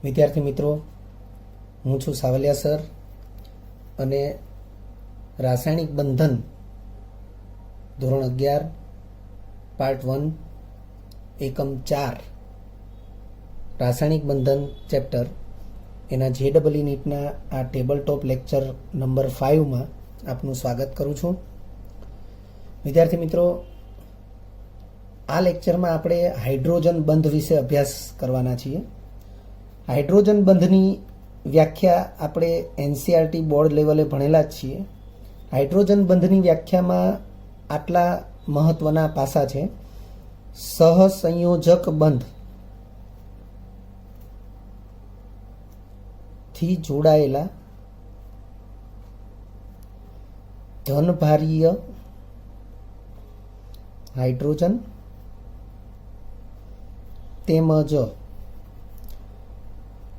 વિદ્યાર્થી મિત્રો, હું છું સાવલિયા સર અને રાસાયણિક બંધન ધોરણ 11 પાર્ટ 1 એકમ 4 રાસાયણિક બંધન ચેપ્ટર એના JEE નીટના આ ટેબલ ટોપ લેક્ચર નંબર 5માં આપનું સ્વાગત કરું છું. વિદ્યાર્થી મિત્રો, આ લેક્ચરમાં આપણે હાઇડ્રોજન બંધ વિશે અભ્યાસ કરવાના છીએ. હાઇડ્રોજન બંધની વ્યાખ્યા આપણે NCERT બોર્ડ લેવલે ભણેલા જ છીએ. હાઇડ્રોજન બંધની વ્યાખ્યામાં આટલા મહત્વના પાસા છે: સહસંયોજક બંધ થી જોડાયેલા ધનભારીય હાઇડ્રોજન તેમજ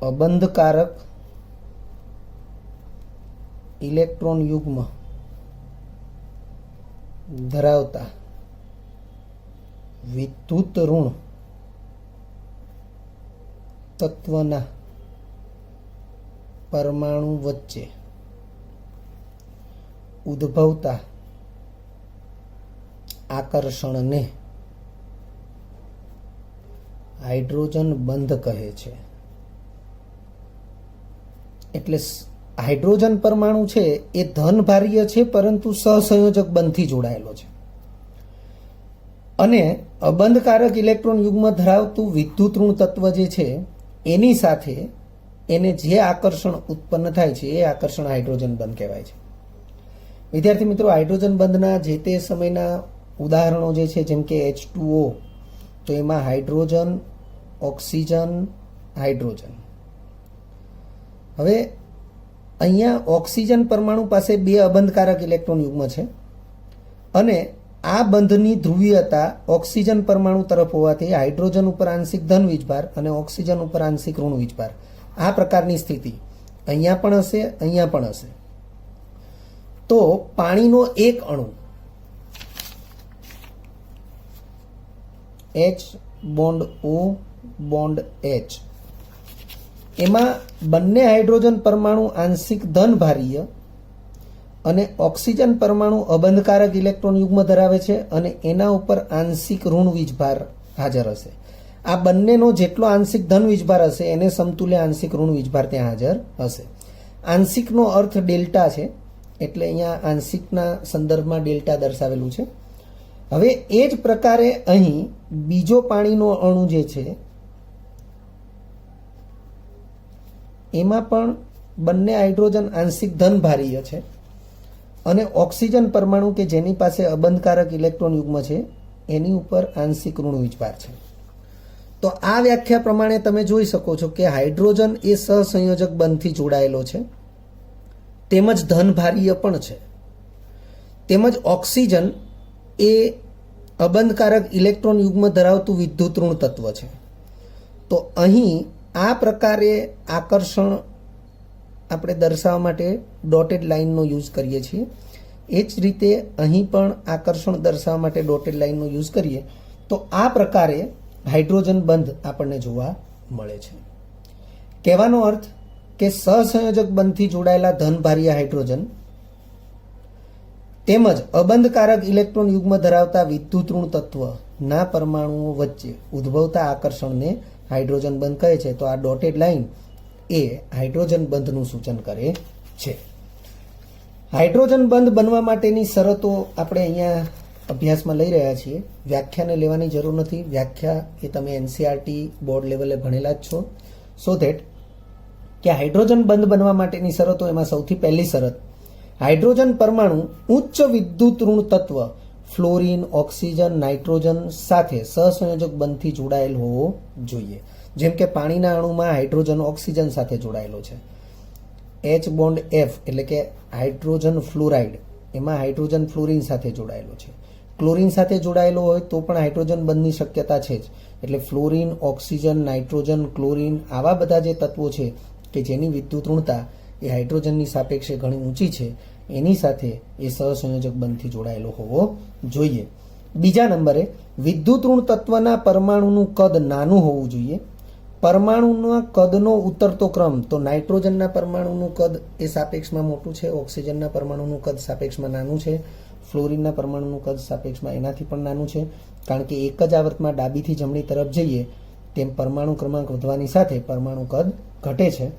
અબંધકારક ઇલેક્ટ્રોન યુગ્મ ધરાવતા વિદ્યુત ઋણ તત્વના પરમાણુ વચ્ચે ઉદ્ભવતા આકર્ષણને હાઇડ્રોજન બંધ કહે છે. એટલે હાઇડ્રોજન પરમાણુ છે એ ધનભારીય છે, પરંતુ સહસંયોજક બંધથી જોડાયેલો છે. અને અબંધકારક ઇલેક્ટ્રોન યુગ્મ ધરાવતું વિદ્યુત ઋણ તત્વ જે છે એની સાથે એને જે આકર્ષણ ઉત્પન્ન થાય છે એ આકર્ષણ હાઇડ્રોજન બંધ કહેવાય છે. વિદ્યાર્થી મિત્રો, હાઇડ્રોજન બંધના જે તે સમયના ઉદાહરણો જે છે, જેમ કે H2O, તો એમાં હાઇડ્રોજન, ઓક્સિજન, હાઇડ્રોજન. હવે અહીંયા ઓક્સિજન પરમાણુ પાસે 2 અબંધકારક ઇલેક્ટ્રોન યુગ્મ છે અને આ બંધની ધ્રુવીયતા ઓક્સિજન પરમાણુ તરફ હોવાથી હાઇડ્રોજન ઉપર આંશિક ધન વીજભાર અને ઓક્સિજન ઉપર આંશિક ઋણ વીજભાર, આ પ્રકારની સ્થિતિ અહીંયા પણ હશે, અહીંયા પણ હશે. તો પાણીનો એક અણુ H bond O bond H, એમાં બંને હાઇડ્રોજન પરમાણુ આંશિક ધનભારીય અને ઓક્સિજન પરમાણુ અબંધકારક ઇલેક્ટ્રોન યુગ્મ ધરાવે છે અને એના ઉપર આંશિક ઋણ વીજભાર હાજર હશે. આ બંનેનો જેટલો આંશિક ધન વીજભાર હશે એને સમતુલ્ય આંશિક ઋણ વીજભાર ત્યાં હાજર હશે. આંશિકનો અર્થ ડેલ્ટા છે, એટલે અહીંયા આંશિકના સંદર્ભમાં ડેલ્ટા દર્શાવેલું છે. હવે એ જ પ્રકારે અહીં બીજો પાણીનો અણુ જે છે એમાં પણ બંને હાઇડ્રોજન આંશિક ધનભારીય છે અને ઓક્સિજન પરમાણુ કે જેની પાસે અબંધકારક ઇલેક્ટ્રોન યુગ્મ છે એની ઉપર આંશિક ઋણ વીજભાર છે. તો આ વ્યાખ્યા પ્રમાણે તમે જોઈ શકો છો કે હાઇડ્રોજન એ સહસંયોજક બંધથી જોડાયેલો છે, તેમજ ધનભારીય પણ છે, તેમજ ઓક્સિજન એ અબંધકારક ઇલેક્ટ્રોન યુગ્મ ધરાવતું વિદ્યુત ઋણ તત્વ છે. તો અહીં આ પ્રકારે આકર્ષણ આપણે દર્શાવવા માટે ડોટેડ લાઇનનો યુઝ કરીએ છીએ. એ જ રીતે અહીં પણ આકર્ષણ દર્શાવવા માટે ડોટેડ લાઇનનો યુઝ કરીએ તો આ પ્રકારે હાઇડ્રોજન બંધ આપણને જોવા મળે છે. કહેવાનો અર્થ કે સહસંયોજક બંધથી જોડાયેલા ધનભારીય હાઇડ્રોજન તેમજ અબંધકારક ઇલેક્ટ્રોન યુગ્મ ધરાવતા વિદ્યુત ઋણ તત્વના પરમાણુઓ વચ્ચે ઉદ્ભવતા આકર્ષણને હાઇડ્રોજન બંધ કહે છે. તો આ ડોટેડ લાઇન એ હાઇડ્રોજન બંધનું સૂચન કરે છે. હાઇડ્રોજન બંધ બનવા માટેની શરતો આપણે અહીંયા અભ્યાસમાં લઈ રહ્યા છીએ. વ્યાખ્યાને લેવાની જરૂર નથી. વ્યાખ્યા એ તમે NCERT બોર્ડ લેવલે ભણેલા જ છો. સો ધેટ કે હાઇડ્રોજન બંધ બનવા માટેની શરતો, એમાં સૌથી પહેલી શરત, હાઇડ્રોજન પરમાણુ ઉચ્ચ વિદ્યુત ઋણ તત્વ ફ્લોરિન, ઓક્સિજન, નાઇટ્રોજન સાથે સહસંયોજક બંધથી જોડાયેલ હોવો જોઈએ. જેમ કે પાણીના અણુમાં હાઇડ્રોજન ઓક્સિજન સાથે જોડાયેલો છે. H બોન્ડ F એટલે કે હાઇડ્રોજન ફ્લોરાઇડ, એમાં હાઇડ્રોજન ફ્લોરિન સાથે જોડાયેલો છે. ક્લોરિન સાથે જોડાયેલો હોય તો પણ હાઇડ્રોજન બંધની શક્યતા છે જ. એટલે ફ્લોરિન, ઓક્સિજન, નાઇટ્રોજન, ક્લોરિન આવા બધા જે તત્વો છે કે જેની વિદ્યુત ઋણતા એ હાઇડ્રોજનની સાપેક્ષે ઘણી ઊંચી છે, એની સાથે એ સહસંયોજક બંધથી જોડાયેલો હોવો જોઈએ. બીજા નંબરે વિદ્યુત ઋણ તત્વના પરમાણુનું કદ નાનું હોવું જોઈએ પરમાણુના કદનો ઉતરતો ક્રમ, તો નાઇટ્રોજનના પરમાણુનું કદ એ સાપેક્ષમાં મોટું છે, ઓક્સિજનના પરમાણુનું કદ સાપેક્ષમાં નાનું છે, ફ્લોરિનના પરમાણુનું કદ સાપેક્ષમાં એનાથી પણ નાનું છે. કારણ કે એક જ આવર્તમાં ડાબીથી જમણી તરફ જઈએ તેમ પરમાણુ ક્રમાંક વધવાની સાથે પરમાણુ કદ ઘટે છે.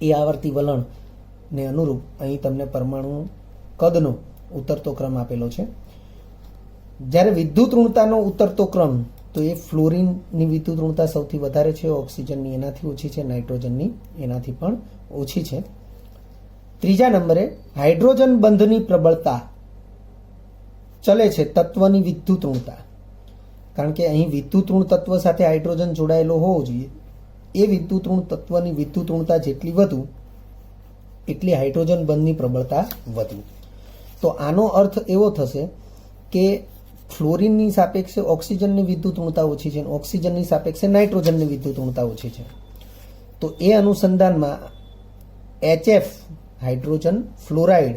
એ આવર્તી વલણને અનુરૂપ અહીં તમને પરમાણુ કદનો ઉતરતો ક્રમ આપેલો છે. જ્યારે વિદ્યુત ઋણતાનો ઉતરતો ક્રમ, તો એ ફ્લોરિનની વિદ્યુત ઋણતા સૌથી વધારે છે, ઓક્સિજનની એનાથી ઓછી છે, નાઇટ્રોજનની એનાથી પણ ઓછી છે. ત્રીજા નંબરે હાઇડ્રોજન બંધની પ્રબળતા ચલે છે તત્વની વિદ્યુત ઋણતા. કારણ કે અહીં વિદ્યુત ઋણ તત્વ સાથે હાઇડ્રોજન જોડાયેલો હોવો જોઈએ. એ વિદ્યુત ઋણ તત્વની વિદ્યુત ઋણતા જેટલી વધુ એટલી હાઇડ્રોજન બંધની પ્રબળતા વધુ. તો આનો અર્થ એવો થશે કે ફ્લોરિનની સાપેક્ષે ઓક્સિજનની વિદ્યુત ઋણતા ઓછી છે, ઓક્સિજનની સાપેક્ષે નાઇટ્રોજનની વિદ્યુત ઋણતા ઓછી છે. તો એ અનુસંધાનમાં HF હાઇડ્રોજન ફ્લોરાઇડ,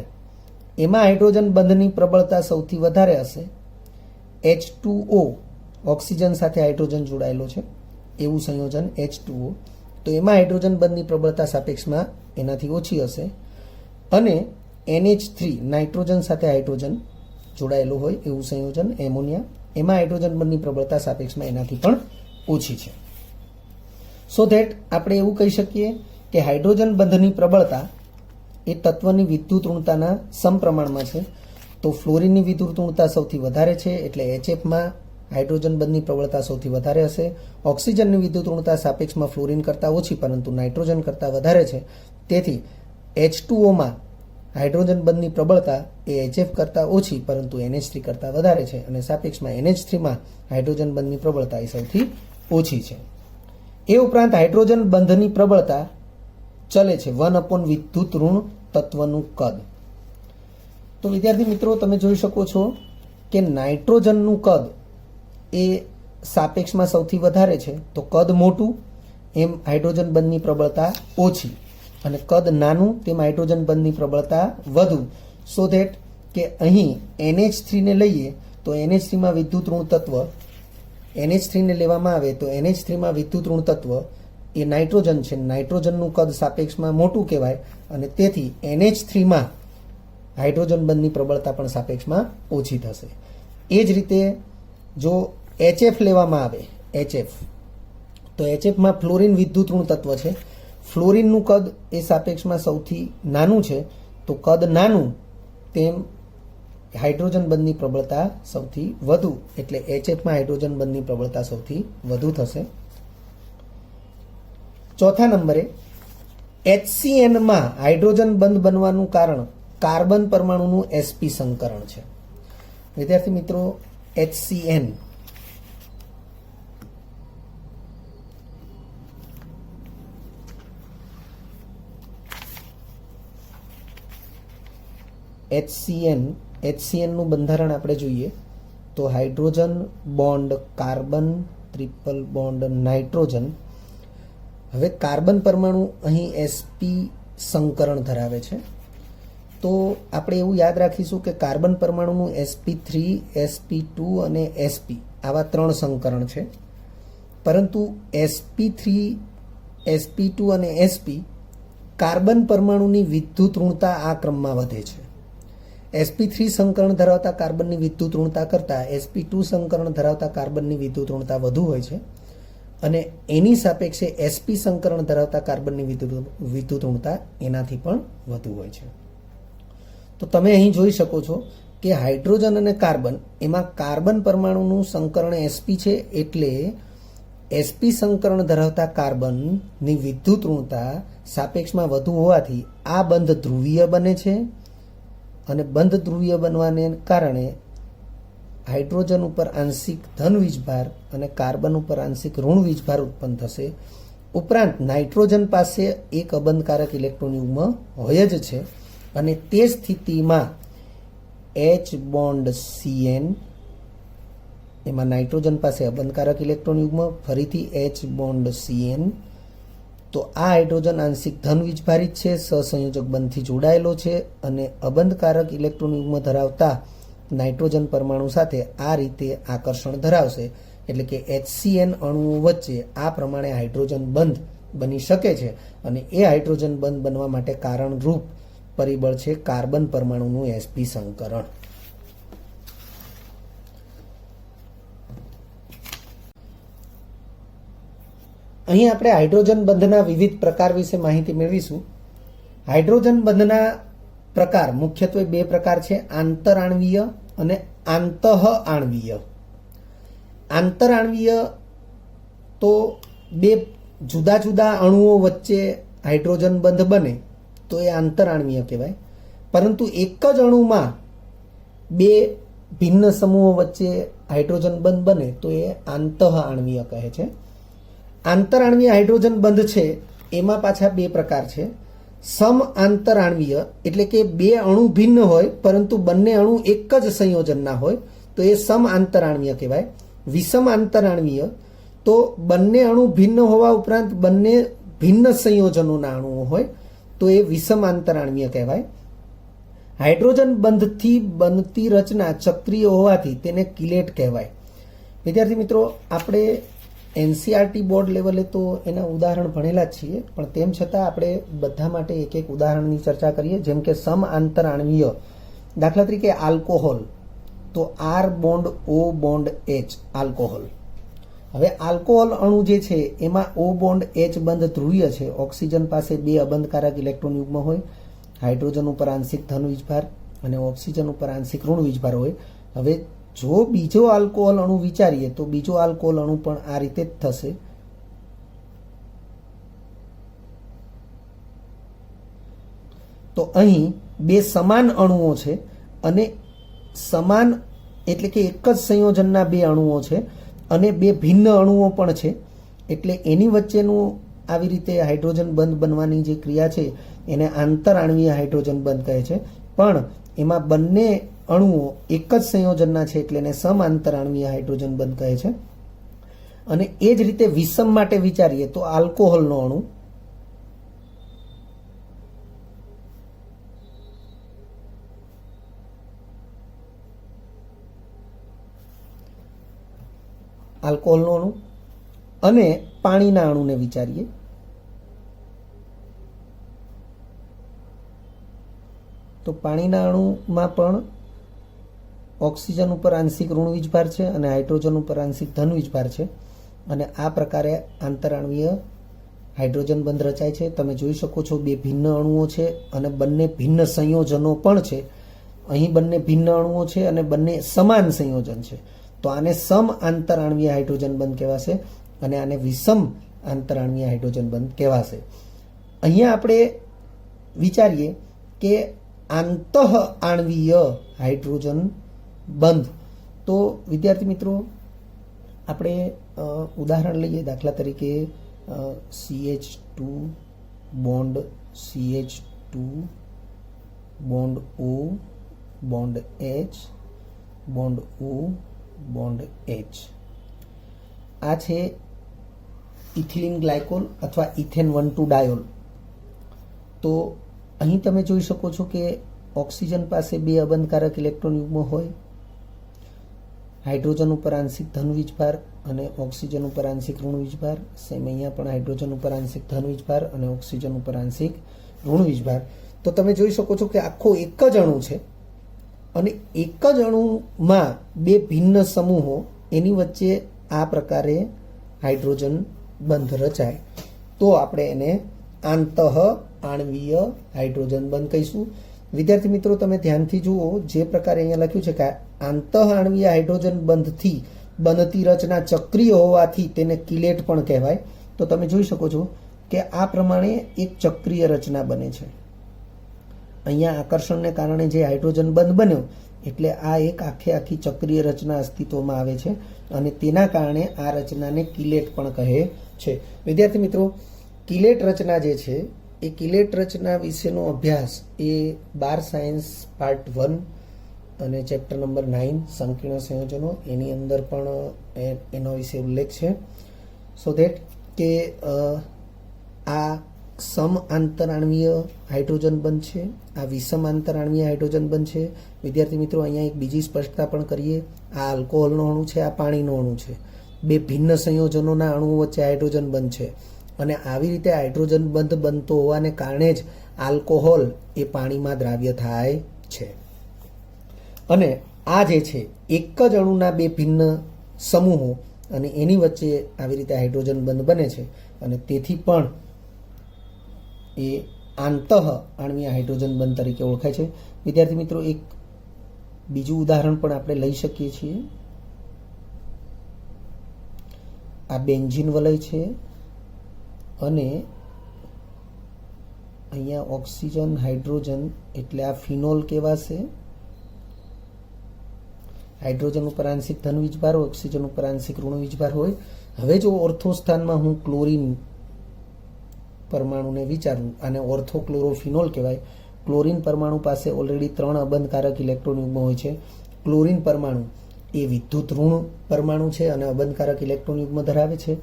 એમાં હાઇડ્રોજન બંધની પ્રબળતા સૌથી વધારે હશે. H2O ઓક્સિજન સાથે હાઇડ્રોજન જોડાયેલો છે એવું સંયોજન H2O, તો એમાં હાઇડ્રોજન બંધની પ્રબળતા સાપેક્ષમાં એનાથી ઓછી હશે. અને NH3 નાઇટ્રોજન સાથે હાઇડ્રોજન જોડાયેલું હોય એવું સંયોજન એમોનિયા, એમાં હાઇડ્રોજન બંધની પ્રબળતા સાપેક્ષમાં એનાથી પણ ઓછી છે. સો ધેટ આપણે એવું કહી શકીએ કે હાઇડ્રોજન બંધની પ્રબળતા એ તત્વની વિદ્યુત ઋણતાના સમપ્રમાણમાં છે. તો ફ્લોરિનની વિદ્યુત ઋણતા સૌથી વધારે છે એટલે HFમાં હાઇડ્રોજન બંધની પ્રબળતા સૌથી વધારે હશે. ઓક્સિજનની વિદ્યુત ઋણતા સાપેક્ષમાં ફ્લોરિન કરતાં ઓછી પરંતુ નાઇટ્રોજન કરતાં વધારે છે. તેથી H2Oમાં હાઇડ્રોજન બંધની પ્રબળતા એ HF કરતાં ઓછી પરંતુ NH3 કરતાં વધારે છે અને સાપેક્ષમાં NH3માં હાઇડ્રોજન બંધની પ્રબળતા એ સૌથી ઓછી છે. એ ઉપરાંત હાઇડ્રોજન બંધની પ્રબળતા ચલે છે 1 વિદ્યુત ઋણ તત્વનું કદ. તો વિદ્યાર્થી મિત્રો, તમે જોઈ શકો છો કે નાઇટ્રોજનનું કદ એ સાપેક્ષમાં સૌથી વધારે છે. તો કદ મોટું એમ હાઇડ્રોજન બંધની પ્રબળતા ઓછી, અને કદ નાનું તેમ હાઇડ્રોજન બંધની પ્રબળતા વધુ. સો ધેટ કે અહીં NH3ને લઈએ તો NH3માં વિદ્યુત ઋણ તત્વ, NH3ને લેવામાં આવે તો NH3માં વિદ્યુત ઋણ તત્વ એ નાઇટ્રોજન છે. નાઇટ્રોજનનું કદ સાપેક્ષમાં મોટું કહેવાય અને તેથી NH3માં હાઇડ્રોજન બંધની પ્રબળતા પણ સાપેક્ષમાં ઓછી થશે. એ જ રીતે જો HF લેવામાં આવે, HF, તો HFમાં ફ્લોરિન વિદ્યુત ઋણ તત્વ છે. ફ્લોરિનનું કદ એ સાપેક્ષમાં સૌથી નાનું છે. તો કદ નાનું તેમ હાઇડ્રોજન બંધની પ્રબળતા સૌથી વધુ, એટલે HFમાં હાઇડ્રોજન બંધની પ્રબળતા સૌથી વધુ થશે. ચોથા નંબરે HCNમાં હાઇડ્રોજન બંધ બનવાનું કારણ કાર્બન પરમાણુનું sp સંકરણ છે. વિદ્યાર્થી મિત્રો, HCN HCN નું બંધારણ આપણે જોઈએ તો hydrogen bond carbon, triple bond nitrogen. હવે કાર્બન પરમાણુ અહીં sp સંકરણ ધરાવે છે. તો આપણે એવું યાદ રાખીશું કે કાર્બન પરમાણુનું sp3, sp2 અને sp આવા 3 સંકરણ છે. પરંતુ sp3, sp2 અને sp કાર્બન પરમાણુની વિદ્યુત ઋણતા આ ક્રમમાં વધે છે. sp3 સંકરણ ધરાવતા કાર્બનની વિદ્યુત ઋણતા કરતાં sp2 સંકરણ ધરાવતા કાર્બનની વિદ્યુત ઋણતા વધુ હોય છે અને એની સાપેક્ષે sp સંકરણ ધરાવતા કાર્બનની વિદ્યુત ઋણતા એનાથી પણ વધુ હોય છે. તો તમે અહીં જોઈ શકો છો કે હાઇડ્રોજન અને કાર્બન, એમાં કાર્બન પરમાણુનું સંકરણ sp છે એટલે sp સંકરણ ધરાવતા કાર્બનની વિદ્યુત ઋણતા સાપેક્ષમાં વધુ હોવાથી આ બંધ ધ્રુવીય બને છે અને બંધ ધ્રુવીય બનવાને કારણે હાઇડ્રોજન ઉપર આંશિક ધન વીજભાર અને કાર્બન ઉપર આંશિક ઋણ વીજભાર ઉત્પન્ન થશે. ઉપરાંત નાઇટ્રોજન પાસે એક અબંધકારક ઇલેક્ટ્રોન યુગ્મ હોય જ છે અને તે સ્થિતિમાં H બોન્ડ Cn, એમાં નાઇટ્રોજન પાસે અબંધકારક ઇલેક્ટ્રોન યુગ્મ, ફરીથી H બોન્ડ Cn. તો આ હાઇડ્રોજન આંશિક ધન વીજભારિત છે, સહસંયોજક બંધથી જોડાયેલો છે અને અબંધકારક ઇલેક્ટ્રોન યુગ્મ ધરાવતા નાઇટ્રોજન પરમાણુ સાથે આ રીતે આકર્ષણ ધરાવશે. એટલે કે HCN અણુઓ વચ્ચે આ પ્રમાણે હાઇડ્રોજન બંધ બની શકે છે અને એ હાઇડ્રોજન બંધ બનવા માટે કારણરૂપ પરિબળ છે કાર્બન પરમાણુનું sp સંકરણ. અહીં આપણે હાઇડ્રોજન બંધના વિવિધ પ્રકાર વિશે માહિતી મેળવીશું. હાઇડ્રોજન બંધના પ્રકાર મુખ્યત્વે બે પ્રકાર છે, આંતરાણવીય અને આંતઃઆણવીય. આંતરાણવીય તો બે જુદા જુદા અણુઓ વચ્ચે હાઇડ્રોજન બંધ બને તો એ આંતરાણવીય કહેવાય. પરંતુ એક જ અણુમાં બે ભિન્ન સમૂહો વચ્ચે હાઇડ્રોજન બંધ બને તો એ આંતઃઆણવીય કહે છે. આંતરાણવીય હાઇડ્રોજન બંધ છે એમાં પાછા બે પ્રકાર છે. સમ આંતરાણવીય એટલે કે બે અણુ ભિન્ન હોય પરંતુ બંને અણુ એક જ સંયોજનના હોય તો એ સમ આંતરાણવીય કહેવાય. વિષમ આંતરાણવીય તો બંને અણુ ભિન્ન હોવા ઉપરાંત બંને ભિન્ન સંયોજનોના અણુઓ હોય તો એ વિષમ આંતરાણવીય કહેવાય. હાઇડ્રોજન બંધથી બનતી રચના ચક્રીય હોવાથી તેને કિલેટ કહેવાય. વિદ્યાર્થી મિત્રો, આપણે એનસીઆરટી બોર્ડ લેવલે તો એના ઉદાહરણ ભણેલા જ છીએ, પણ તેમ છતાં આપણે બધા માટે એક એક ઉદાહરણની ચર્ચા કરીએ. જેમ કે સમ આંતરાણવીય, દાખલા તરીકે આલ્કોહોલ, તો R bond O bond H alcohol. હવે આલ્કોહોલ અણુ જે છે એમાં O બોન્ડ H બંધ ધ્રુવીય છે. ઓક્સિજન પાસે બે અબંધકારક ઇલેક્ટ્રોન યુગ્મ હોય, હાઇડ્રોજન ઉપર આંશિક ધન વીજભાર અને ઓક્સિજન ઉપર આંશિક ઋણ વીજભાર હોય. હવે જો બીજો આલ્કોહોલ અણુ વિચારીએ તો બીજો આલ્કોહોલ અણુ પણ આ રીતે જ થશે. તો અહીં બે સમાન અણુઓ છે અને સમાન એટલે કે એક જ સંયોજનના બે અણુઓ છે અને બે ભિન્ન અણુઓ પણ છે, એટલે એની વચ્ચેનું આવી રીતે હાઇડ્રોજન બંધ બનવાની જે ક્રિયા છે એને આંતરાણવીય હાઇડ્રોજન બંધ કહે છે. પણ એમાં બંને અણુઓ એક જ સંયોજનના છે એટલે એને સમ આંતરાણવીય હાઇડ્રોજન બંધ કહે છે. અને એ જ રીતે વિષમ માટે વિચારીએ તો આલ્કોહોલનો અણુ, આલ્કોહોલનો અણુ અને પાણીના અણુને વિચારીએ તો પાણીના અણુમાં પણ ઓક્સિજન ઉપર આંશિક ઋણ વીજભાર છે અને હાઇડ્રોજન ઉપર આંશિક ધન વીજભાર છે અને આ પ્રકારે આંતરાણવીય હાઇડ્રોજન બંધ રચાય છે. તમે જોઈ શકો છો બે ભિન્ન અણુઓ છે અને બંને ભિન્ન સંયોજનો પણ છે. અહીં બંને ભિન્ન અણુઓ છે અને બંને સમાન સંયોજન છે, તો આને સમ આંતરાણવીય હાઇડ્રોજન બંધ કહેવાશે અને આને વિષમ આંતરાણવીય હાઇડ્રોજન બંધ કહેવાશે. અહીંયા આપણે વિચારીએ કે આંતઃઆણવીય હાઇડ્રોજન બંધ, તો વિદ્યાર્થી મિત્રો આપણે ઉદાહરણ લઈએ. દાખલા તરીકે CH2 bond CH2 bond O bond H bond O bond H. આ છે ઇથિલિન ગ્લાયકોલ અથવા ઇથેન 1,2 ડાયોલ. તો અહીં તમે જોઈ શકો છો કે ઓક્સિજન પાસે બે અબંધકારક ઇલેક્ટ્રોન યુગ્મ હોય, હાઇડ્રોજન ઉપર આંશિક ધન વીજભાર અને ઓક્સિજન ઉપર આંશિક ઋણ વીજભાર. સેમ અહીંયા પણ હાઇડ્રોજન ઉપર આંશિક ધન વીજભાર અને ઓક્સિજન ઉપર આંશિક ઋણ વીજભાર. તો તમે જોઈ શકો છો કે આખો એક જ અણુ છે અને એક જ અણુમાં બે ભિન્ન સમૂહો, એની વચ્ચે આ પ્રકારે હાઇડ્રોજન બંધ રચાય તો આપણે એને આંતઃઆણવીય હાઇડ્રોજન બંધ કહીશું. વિદ્યાર્થી મિત્રો, તમે ધ્યાનથી જુઓ, જે પ્રકારે અહીંયા લખ્યું છે કે આંતઃઆણવીય હાઇડ્રોજન બંધથી બનતી રચના ચક્રીય હોવાથી તેને કિલેટ પણ કહેવાય. તો તમે જોઈ શકો છો કે આ પ્રમાણે એક ચક્રીય રચના બને છે. અહીંયા આકર્ષણને કારણે જે હાઇડ્રોજન બંધ બન્યો એટલે આ એક આખી ચક્રીય રચના અસ્તિત્વમાં આવે છે અને તેના કારણે આ રચનાને કિલેટ પણ કહે છે. વિદ્યાર્થી મિત્રો, કિલેટ રચના જે છે એ કિલેટ રચના વિશેનો અભ્યાસ એ 12 સાયન્સ પાર્ટ 1 અને ચેપ્ટર નંબર 9 સંકીર્ણ સંયોજનો, એની અંદર પણ એનો વિશે ઉલ્લેખ છે. સો ધેટ કે આ સમ આંતરાણવીય હાઇડ્રોજન બંધ છે, આ વિષમ આંતરાણવીય હાઇડ્રોજન બંધ છે. વિદ્યાર્થી મિત્રો, અહીંયા એક બીજી સ્પષ્ટતા પણ કરીએ. આ આલ્કોહોલનો અણુ છે, આ પાણીનો અણુ છે. બે ભિન્ન સંયોજનોના અણુઓ વચ્ચે હાઇડ્રોજન બંધ છે અને આવી રીતે હાઇડ્રોજન બંધ બનતો હોવાને કારણે જ આલ્કોહોલ એ પાણીમાં દ્રાવ્ય થાય છે. અને આ જે છે એક જ અણુના બે ભિન્ન સમૂહો અને એની વચ્ચે આવી રીતે હાઇડ્રોજન બંધ બને છે અને તેથી પણ એ આંતઃ આણ્વીય હાઇડ્રોજન બંધ તરીકે ઓળખાય છે. વિદ્યાર્થી મિત્રો, એક બીજું ઉદાહરણ પણ આપણે લઈ શકીએ છીએ. આ બેન્ઝીન વલય છે અને અહીંયા ઓક્સિજન હાઇડ્રોજન એટલે આ ફિનોલ કહેવાશે. હાઇડ્રોજન ઉપર આંશિક ધન વીજભાર, ઓક્સિજન ઉપર આંશિક ઋણ વીજભાર હોય. હવે જો ઓર્થો સ્થાનમાં હું ક્લોરીન પરમાણુને વિચારું, આને ઓર્થોક્લોરોફિનોલ કહેવાય. ક્લોરીન પરમાણુ પાસે ઓલરેડી 3 અબંધકારક ઇલેક્ટ્રોન યુગ્મ હોય છે. ક્લોરીન પરમાણુ એ વિદ્યુત ઋણ પરમાણુ છે અને અબંધકારક ઇલેક્ટ્રોન યુગ્મ ધરાવે છે.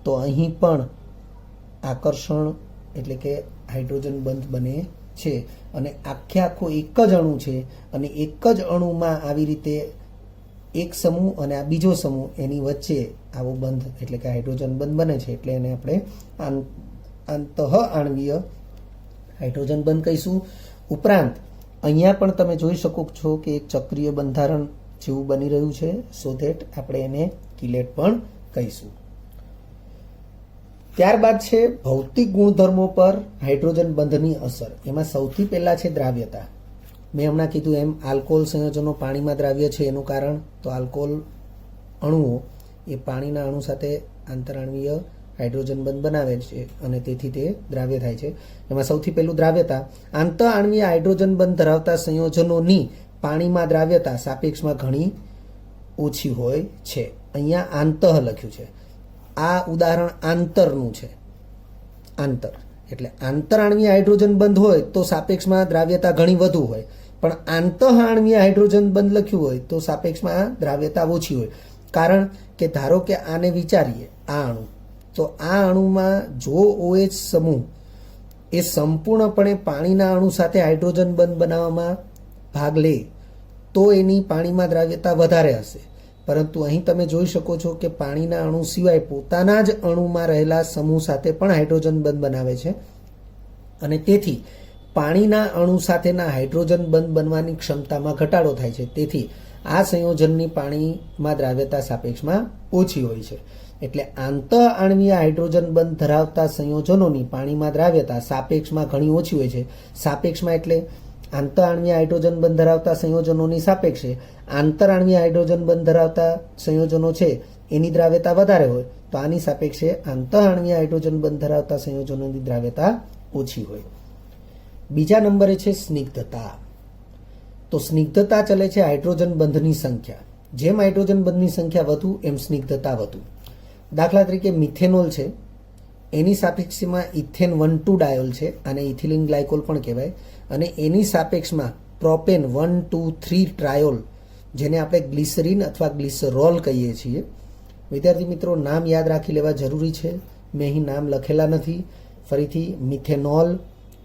તો અહીં પણ આકર્ષણ એટલે કે હાઇડ્રોજન બંધ બને છે અને આખો એક જ અણુ છે અને એક જ અણુમાં આવી રીતે એક સમૂહ અને આ બીજો સમૂહ એની વચ્ચે આવો બંધ એટલે કે હાઇડ્રોજન બંધ બને છે, એટલે એને આપણે આંતઃ આણ્વીય હાઇડ્રોજન બંધ કહીશું. ઉપરાંત અહીંયા પણ તમે જોઈ શકો છો કે એક ચક્રીય બંધારણ જેવું બની રહ્યું છે, સો ધેટ આપણે એને કિલેટ પણ કહીશું. ત્યારબાદ છે ભૌતિક ગુણધર્મો પર હાઇડ્રોજન બંધની અસર. એમાં સૌથી પહેલા છે દ્રાવ્યતા. મેં હમણાં કીધું એમ આલ્કોહોલ સંયોજનો પાણીમાં દ્રાવ્ય છે. એનું કારણ તો આલ્કોહોલ અણુઓ એ પાણીના અણુ સાથે આંતરાણ્વીય હાઇડ્રોજન બંધ બનાવે છે અને તેથી તે દ્રાવ્ય થાય છે. એમાં સૌથી પહેલું દ્રાવ્યતા. આંતઃ આણ્વીય હાઇડ્રોજન બંધ ધરાવતા સંયોજનોની પાણીમાં દ્રાવ્યતા સાપેક્ષમાં ઘણી ઓછી હોય છે. અહીંયા આંતઃ લખ્યું છે. આ ઉદાહરણ આંતરનું છે. આંતર એટલે આંતરાણ્વીય હાઇડ્રોજન બંધ હોય તો સાપેક્ષમાં દ્રાવ્યતા ઘણી વધુ હોય, પણ આંતઃ આણ્વીય હાઇડ્રોજન બંધ લખ્યું હોય તો સાપેક્ષમાં દ્રાવ્યતા ઓછી હોય. કારણ કે ધારો કે આને વિચારીએ, આ અણુ, તો આ અણુમાં જો OH સમૂહ એ સંપૂર્ણપણે પાણીના અણુ સાથે હાઇડ્રોજન બંધ બનાવવામાં ભાગ લે તો એની પાણીમાં દ્રાવ્યતા વધારે હશે. પરંતુ અહીં તમે જોઈ શકો છો કે પાણીના અણુ સિવાય પોતાના જ અણુમાં રહેલા સમૂહ સાથે પણ હાઇડ્રોજન બંધ બનાવે છે અને તેથી પાણીના અણુ સાથેના હાઇડ્રોજન બંધ બનવાની ક્ષમતામાં ઘટાડો થાય છે. તેથી આ સંયોજનની પાણીમાં દ્રાવ્યતા સાપેક્ષમાં ઓછી હોય છે. એટલે આંતઃ આણ્વીય હાઇડ્રોજન બંધ ધરાવતા સંયોજનોની પાણીમાં દ્રાવ્યતા સાપેક્ષમાં ઘણી ઓછી હોય છે. સાપેક્ષમાં એટલે આંતઃ આણ્વીય હાઇડ્રોજન બંધ ધરાવતા સંયોજનોની સાપેક્ષે આંતરાણ્વીય હાઇડ્રોજન બંધ ધરાવતા સંયોજનો છે એની દ્રાવ્યતા વધારે હોય, તો આની સાપેક્ષે આંતઃ આણ્વીય હાઇડ્રોજન બંધ ધરાવતા સંયોજનોની દ્રાવ્યતા ઓછી હોય. બીજા નંબરે છે સ્નિગ્ધતા. તો સ્નિગ્ધતા ચલે છે હાઇડ્રોજન બંધની સંખ્યા. જેમ હાઇડ્રોજન બંધની સંખ્યા વધુ એમ સ્નિગ્ધતા વધુ. દાખલા તરીકે મિથેનોલ છે, એની સાપેક્ષમાં ઇથેન 1,2 ડાયોલ છે, આને ઇથિલિન ગ્લાયકોલ પણ કહેવાય, અને એની સાપેક્ષમાં પ્રોપેન 1,2,3 ટ્રાયોલ, જેને આપણે ગ્લિસરીન અથવા ગ્લિસરોલ કહીએ છીએ. વિદ્યાર્થી મિત્રો, નામ યાદ રાખી લેવા જરૂરી છે. મેં અહીં નામ લખેલા નથી. ફરીથી મિથેનોલ,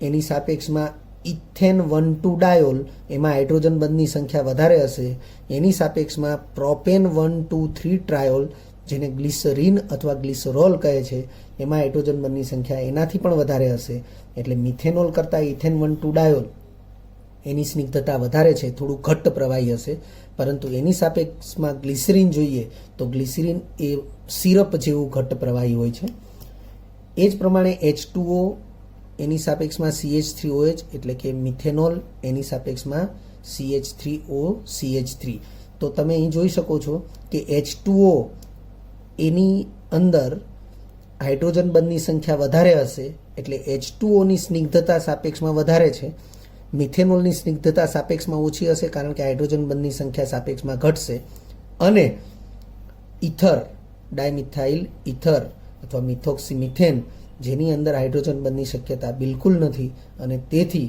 એની સાપેક્ષમાં ઇથેન 1,2 ડાયોલ, એમાં હાઇડ્રોજન બંધની સંખ્યા વધારે હશે. એની સાપેક્ષમાં પ્રોપેન 1,2,3 ટ્રાયોલ, જેને ગ્લિસરીન અથવા ગ્લિસરોલ કહે છે, એમાં હાઇડ્રોજન બંધની સંખ્યા એનાથી પણ વધારે હશે. એટલે મિથેનોલ કરતાં ઇથેન 1,2 ડાયોલ એની સ્નિગ્ધતા વધારે છે, થોડું ઘટ્ટ પ્રવાહી હશે. પરંતુ એની સાપેક્ષમાં ગ્લિસરીન જોઈએ તો ગ્લિસરીન એ સિરપ જેવું ઘટ્ટ પ્રવાહી હોય છે. એ જ પ્રમાણે H2O એની સાપેક્ષમાં CH3OH એટલે કે મિથેનોલ, એની સાપેક્ષમાં CH3OCH3. તો તમે અહીં જોઈ શકો છો કે H2O એની અંદર હાઇડ્રોજન બંધની સંખ્યા વધારે હશે, એટલે H2Oની સ્નિગ્ધતા સાપેક્ષમાં વધારે છે. મિથેનોલની સ્નિગ્ધતા સાપેક્ષમાં ઓછી હશે કારણ કે હાઇડ્રોજન બંધની સંખ્યા સાપેક્ષમાં ઘટશે. અને ઇથર, ડાયમિથાઇલ ઇથર અથવા મિથોક્સીમિથેન, જેની અંદર હાઇડ્રોજન બંધની શક્યતા બિલકુલ નથી અને તેથી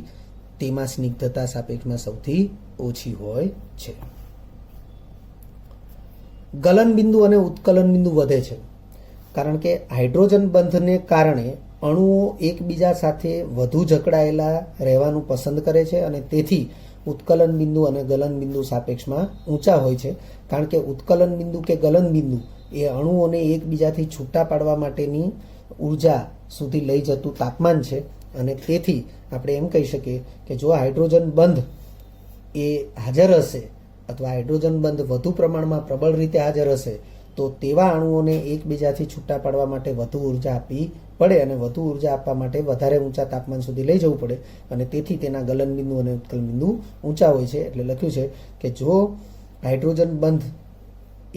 તેમાં સ્નિગ્ધતા સાપેક્ષમાં સૌથી ઓછી હોય છે. ગલન બિંદુ અને ઉત્કલન બિંદુ વધે છે કારણ કે હાઇડ્રોજન બંધને કારણે અણુઓ એકબીજા સાથે વધુ જકડાયેલા રહેવાનું પસંદ કરે છે અને તેથી ઉત્કલન બિંદુ અને ગલન બિંદુ સાપેક્ષમાં ઊંચા હોય છે, કારણ કે ઉત્કલન બિંદુ કે ગલન બિંદુ એ અણુઓને એકબીજાથી છૂટા પાડવા માટેની ઉર્જા સુધી લઈ જતું તાપમાન છે. અને તેથી આપણે એમ કહી શકીએ કે જો હાઇડ્રોજન બંધ એ હાજર હશે અથવા હાઇડ્રોજન બંધ વધુ પ્રમાણમાં પ્રબળ રીતે હાજર હશે તો તેવા અણુઓને એકબીજાથી છૂટા પાડવા માટે વધુ ઉર્જા આપવી પડે અને વધુ ઉર્જા આપવા માટે વધારે ઊંચા તાપમાન સુધી લઈ જવું પડે અને તેથી તેના ગલન બિંદુ અને ઉત્કલન બિંદુ ઊંચા હોય છે. એટલે લખ્યું છે કે જો હાઇડ્રોજન બંધ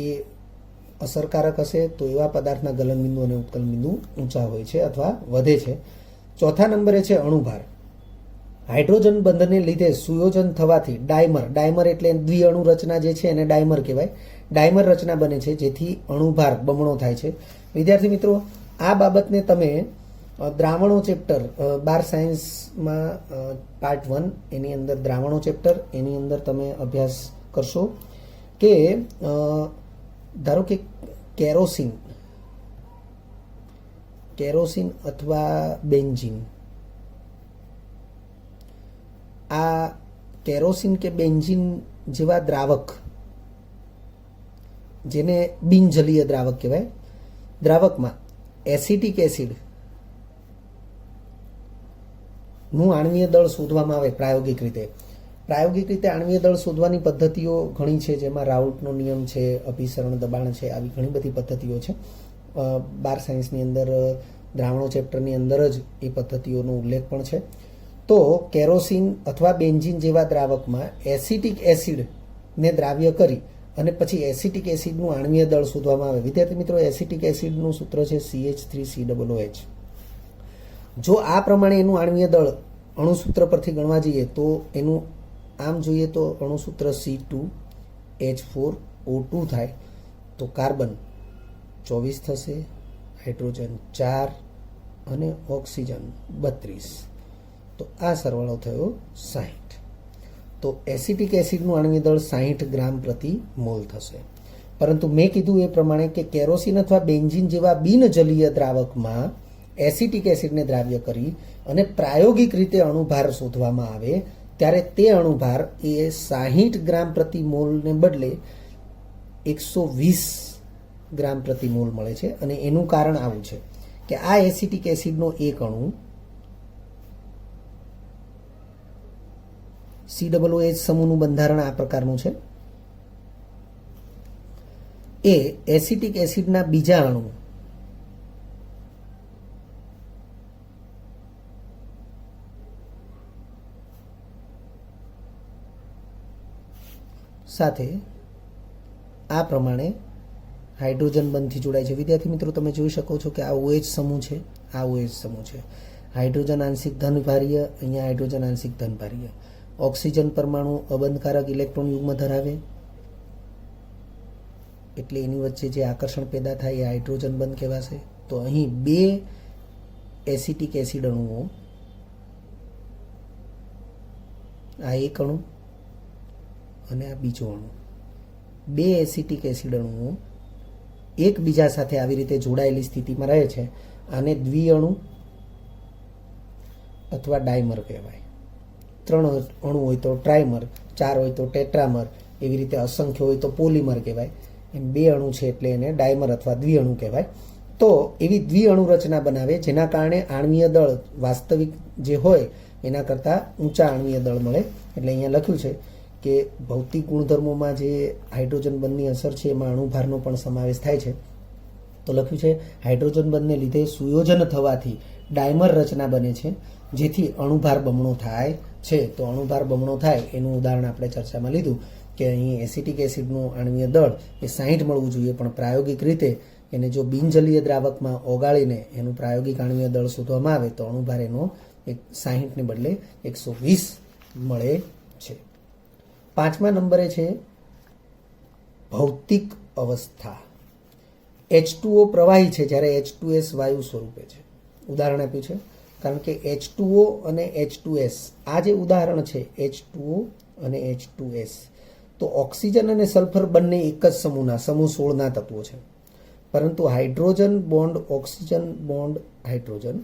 એ અસરકારક હશે તો એવા પદાર્થના ગલન બિંદુ અને ઉત્કલન બિંદુ ઊંચા હોય છે અથવા વધે છે. ચોથા નંબરે છે અણુભાર. હાઇડ્રોજન બંધને લીધે સુયોજન થવાથી ડાયમર એટલે દ્વિઅણુ રચના જે છે એને ડાયમર કહેવાય. ડાયમર રચના બને છે જેથી અણુભાર બમણો થાય છે. વિદ્યાર્થી મિત્રો, આ બાબતને તમે દ્રાવણો ચેપ્ટર 12 સાયન્સમાં પાર્ટ 1 એની અંદર દ્રાવણો ચેપ્ટર એની અંદર તમે અભ્યાસ કરશો કે ધારો કે કેરોસીન અથવા બેન્ઝીન, આ કેરોસીન કે બેન્ઝીન જેવા દ્રાવક જેને બિનજલીય દ્રાવક કહેવાય, દ્રાવકમાં એસિટિક એસિડ નું આણ્વીય દળ શોધવામાં આવે પ્રાયોગિક રીતે આણ્વીય દળ શોધવાની પદ્ધતિઓ ઘણી છે, જેમાં રાઉલ્ટનો નિયમ છે, અભિસરણ દબાણ છે, આવી ઘણી બધી પદ્ધતિઓ છે. 12 સાયન્સની અંદર દ્રાવણો ચેપ્ટરની અંદર જ એ પદ્ધતિઓનો ઉલ્લેખ પણ છે. તો કેરોસીન અથવા બેન્ઝીન જેવા દ્રાવકમાં એસિટિક એસિડને દ્રાવ્ય કરી અને પછી એસિટિક એસિડનું આણ્વીય દળ શોધવામાં આવે. વિદ્યાર્થી મિત્રો, એસિટિક એસિડનું સૂત્ર છે CH3COOH. જો આ પ્રમાણે એનું આણ્વીય દળ અણુસૂત્ર પરથી ગણવા જઈએ તો એનું આમ જોઈએ તો અણુસૂત્ર C2H4O2 થાય, તો કાર્બન 24 થશે, હાઇડ્રોજન 4 અને ઓક્સિજન 32. તો આ સરવાળો થયો 60. તો એસિટિક એસિડનું આણ્વીય દળ 60 ગ્રામ પ્રતિ મોલ થશે. પરંતુ મેં કીધું એ પ્રમાણે કે કેરોસીન અથવા બેન્ઝીન જેવા બિનજલીય દ્રાવકમાં એસિટિક એસિડને દ્રાવ્ય કરી અને પ્રાયોગિક રીતે અણુભાર શોધવામાં આવે ત્યારે તે અણુભાર એ 60 ગ્રામ પ્રતિ મોલને બદલે 120 ગ્રામ પ્રતિ મોલ મળે છે. અને એનું કારણ આવું છે કે આ એસિટિક એસિડનો એક અણુ COOH સમૂહનું બંધારણ આ પ્રકારનું છે. એ એસિટિક એસિડના બીજા અણુ સાથે આ પ્રમાણે હાઇડ્રોજન બંધથી જોડાય છે. વિદ્યાર્થી મિત્રો, તમે જોઈ શકો છો કે આ OH સમૂહ છે, આ OH સમૂહ છે. હાઇડ્રોજન આંશિક ધનભારીય, અહીંયા હાઇડ્રોજન આંશિક ધનભારીય. ઓક્સિજન પરમાણુ અબંધકારક ઇલેક્ટ્રોન યુગ્મ ધરાવે એટલે એની વચ્ચે જે આકર્ષણ પેદા થાય એ હાઇડ્રોજન બંધ કહેવાશે. તો અહીં બે એસિટિક એસિડ અણુઓ, આ એક અણુ અને આ બીજો અણુ, બે એસિટિક એસિડ અણુઓ એકબીજા સાથે આવી રીતે જોડાયેલી સ્થિતિમાં રહે છે. આને દ્વિઅણુ અથવા ડાયમર કહેવાય. 3 અણુ હોય તો ટ્રાયમર, 4 હોય તો ટેટ્રામર, એવી રીતે અસંખ્ય હોય તો પોલીમર કહેવાય. એમ 2 અણુ છે એટલે એને ડાયમર અથવા દ્વિઅણુ કહેવાય. તો એવી દ્વિઅણુ રચના બનાવે જેના કારણે આણ્વીય દળ વાસ્તવિક જે હોય એના કરતાં ઊંચા આણ્વીય દળ મળે. એટલે અહીંયા લખ્યું છે કે ભૌતિક ગુણધર્મોમાં જે હાઇડ્રોજન બંધની અસર છે એમાં અણુભારનો પણ સમાવેશ થાય છે. તો લખ્યું છે હાઇડ્રોજન બંધને લીધે સુયોજન થવાથી ડાયમર રચના બને છે જેથી અણુભાર બમણો થાય છે. તો અણુભાર બમણો થાય એનું ઉદાહરણ આપણે ચર્ચામાં લીધું કે અહીં એસિટિક એસિડનું આણ્વીય દળ એ 60 મળવું જોઈએ, પણ પ્રાયોગિક રીતે એને જો બિનજલીય દ્રાવકમાં ઓગાળીને એનું પ્રાયોગિક આણ્વીય દળ શોધવામાં આવે તો અણુભાર એનો 60ને બદલે 120 મળે છે. 5મા નંબરે છે ભૌતિક અવસ્થા. H2O પ્રવાહી છે જ્યારે H2S વાયુ સ્વરૂપે છે. ઉદાહરણ આપ્યું છે કારણ કે H2O અને H2S, આ જે ઉદાહરણ છે H2O અને H2S, તો ઓક્સિજન અને સલ્ફર બંને એક જ સમૂહના સમૂહ 16ના તત્વો છે. પરંતુ hydrogen bond oxygen bond hydrogen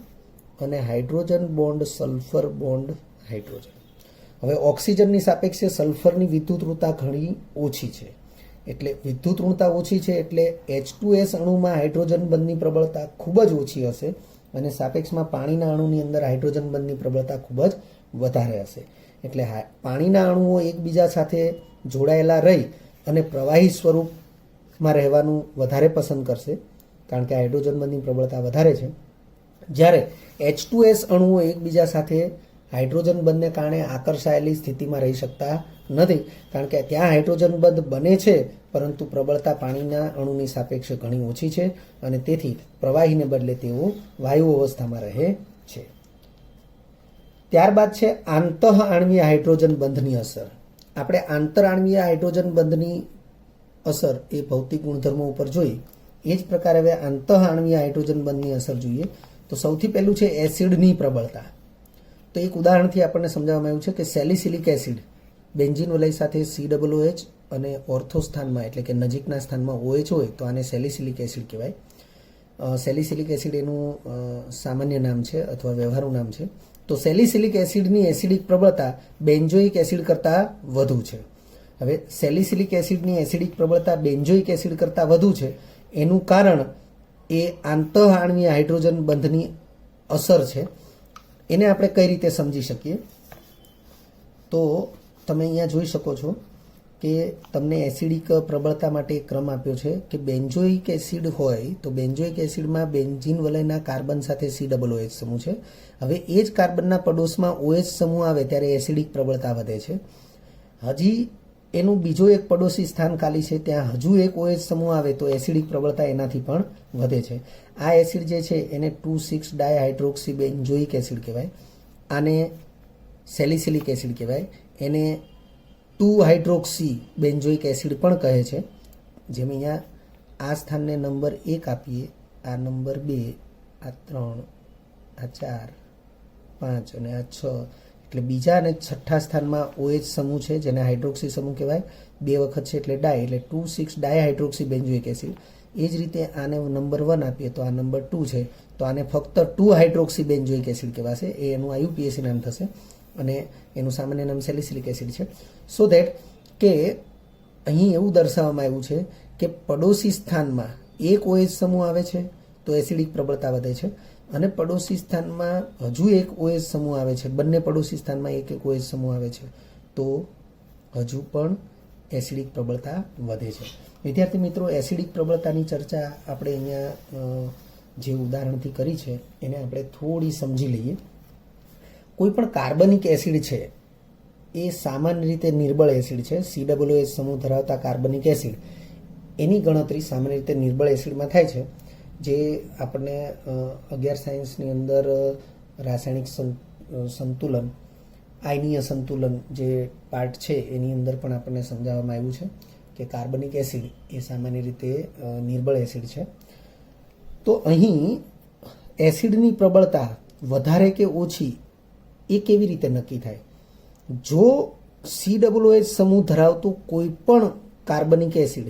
અને hydrogen bond sulphur bond hydrogen, હવે ઓક્સિજનની સાપેક્ષે સલ્ફરની વિદ્યુતઋણતા ઘણી ઓછી છે, એટલે વિદ્યુતઋણતા ઓછી છે એટલે H2S અણુમાં હાઇડ્રોજન બંધની પ્રબળતા ખૂબ જ ઓછી હશે અને સાપેક્ષમાં પાણીના અણુની અંદર હાઇડ્રોજન બંધની પ્રબળતા ખૂબ જ વધારે હશે. એટલે પાણીના અણુઓ એકબીજા સાથે જોડાયેલા રહી અને પ્રવાહી સ્વરૂપમાં રહેવાનું વધારે પસંદ કરશે, કારણ કે હાઇડ્રોજન બંધની પ્રબળતા વધારે છે. જ્યારે H2S અણુઓ એકબીજા સાથે હાઇડ્રોજન બંધને કારણે આકર્ષાયેલી સ્થિતિમાં રહી શકતા નથી, કારણ કે ત્યાં હાઇડ્રોજન બંધ બને છે પરંતુ પ્રબળતા પાણીના અણુની સાપેક્ષે ઘણી ઓછી છે અને તેથી પ્રવાહીને બદલે તેઓ વાયુ અવસ્થામાં રહે છે. ત્યારબાદ છે આંતઃ આણ્વીય હાઇડ્રોજન બંધની અસર. આપણે આંતરઆણ્વીય હાઇડ્રોજન બંધની અસર એ ભૌતિક ગુણધર્મો ઉપર જોઈએ. એ જ પ્રકારે હવે આંતઃ આણ્વીય હાઇડ્રોજન બંધની અસર જોઈએ તો સૌથી પહેલું છે એસિડની પ્રબળતા. તો એક ઉદાહરણથી આપણને સમજાવવામાં આવ્યું છે કે સેલિસિલિક એસિડ બેન્ઝીન વલય સાથે COOH અને ઓર્થો સ્થાનમાં એટલે કે નજીકના સ્થાનમાં OH હોય તો આને સેલિસિલિક એસિડ કહેવાય. સેલિસિલિક એસિડ એનું સામાન્ય નામ છે અથવા વ્યવહારુ નામ છે. તો સેલિસિલિક એસિડની એસિડિક પ્રબળતા બેન્ઝોઇક એસિડ કરતાં વધુ છે. હવે સેલિસિલિક એસિડની એસિડિક પ્રબળતા બેન્ઝોઇક એસિડ કરતાં વધુ છે એનું કારણ એ આંતઃ આણ્વીય હાઇડ્રોજન બંધની અસર છે. એને આપણે કઈ રીતે સમજી શકીએ? તો તમે અહીંયા જોઈ શકો છો કે તમને એસિડિક પ્રબળતા માટે એક ક્રમ આપ્યો છે કે બેન્ઝોઇક એસિડ હોય તો બેન્ઝોઇક એસિડમાં બેન્ઝીન વલયના કાર્બન સાથે COOH સમૂહ છે. હવે એ જ કાર્બનના પડોશમાં OH સમૂહ આવે ત્યારે એસિડિક પ્રબળતા વધે છે. હજી એનું બીજો એક પડોશી સ્થાન ખાલી છે, ત્યાં હજુ એક OH સમૂહ આવે તો એસિડિક પ્રબળતા એનાથી પણ વધે છે. આ એસિડ જે છે એને 2,6 ડાયહાઇડ્રોક્સી બેન્ઝોઇક એસિડ કહેવાય. આને સેલિસિલિક એસિડ કહેવાય. એને 2 હાઇડ્રોક્સી બેન્ઝોઇક એસિડ પણ કહે છે. જેમ અહીંયા આ સ્થાનને નંબર 1 આપીએ, આ નંબર 2, આ 3, આ 4, 5 અને આ 6, એટલે બીજા અને છઠ્ઠા સ્થાનમાં OH સમૂહ છે જેને હાઇડ્રોક્સી સમૂહ કહેવાય. 2 વખત છે એટલે ડાય, એટલે 2,6 ડાયહાઇડ્રોક્સી બેન્ઝોઇક એસિડ. એ જ રીતે આને નંબર 1 આપીએ તો આ નંબર 2 છે તો આને ફક્ત 2 હાઇડ્રોક્સી બેન્ઝોઇક એસિડ કહેવાશે. એ એનું IUPAC નામ થશે અને એનું સામાન્ય નામ સેલિસિલિક એસિડ છે. સો ધેટ કે અહીં એવું દર્શાવવામાં આવ્યું છે કે પડોશી સ્થાનમાં એક OH સમૂહ આવે છે તો એસિડિક પ્રબળતા વધે છે અને પડોશી સ્થાનમાં હજુ એક OH સમૂહ આવે છે, બંને પડોશી સ્થાનમાં એક OH સમૂહ આવે છે તો હજુ પણ એસિડિક પ્રબળતા વધે છે. વિદ્યાર્થી મિત્રો, એસિડિક પ્રબળતાની ચર્ચા આપણે અહીંયા જે ઉદાહરણથી કરી છે એને આપણે થોડી સમજી લઈએ. કોઈ પણ કાર્બનિક એસિડ છે એ સામાન્ય રીતે નિર્બળ એસિડ છે. COOH સમૂહ ધરાવતા કાર્બનિક એસિડ એની ગણતરી સામાન્ય રીતે નિર્બળ એસિડમાં થાય છે, જે આપણને 11 સાયન્સની અંદર રાસાયણિક સંતુલન, આયનીય સંતુલન જે પાર્ટ છે એની અંદર પણ આપણને સમજાવવામાં આવ્યું છે કે કાર્બનિક એસિડ એ સામાન્ય રીતે નિર્બળ એસિડ છે. તો અહીં એસિડની પ્રબળતા વધારે કે ઓછી એ કેવી રીતે નક્કી થાય? જો COOH સમૂહ ધરાવતું કોઈ પણ કાર્બનિક એસિડ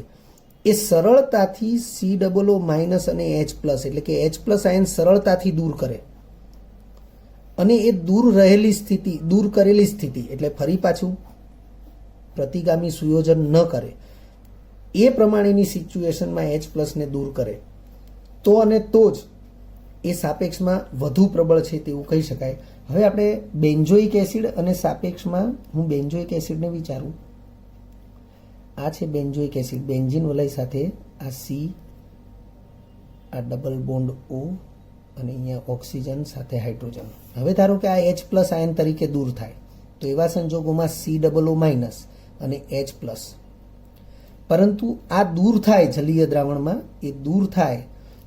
એ સરળતાથી COO- અને H+, એટલે કે H+ આયન સરળતાથી દૂર કરે અને એ દૂર કરેલી સ્થિતિ એટલે ફરી પાછું પ્રતિગામી સુયોજન ન કરે એ પ્રમાણેની સિચ્યુએશનમાં H+ ને દૂર કરે તો અને તો જ એ સાપેક્ષમાં વધુ પ્રબળ છે તેવું કહી શકાય. હવે આપણે બેન્ઝોઇક એસિડ અને સાપેક્ષમાં હું બેન્ઝોઇક એસિડને વિચારું. આ છે બેન્ઝોઇક એસિડ, બેન્ઝીન વલય સાથે આ C, આ ડબલ બોન્ડ O અને અહીંયા ઓક્સિજન સાથે હાઇડ્રોજન. હવે ધારો કે આ H+ આયન તરીકે દૂર થાય તો એવા સંજોગોમાં COO- અને H+. પરંતુ આ દૂર થાય જલીય દ્રાવણમાં, એ દૂર થાય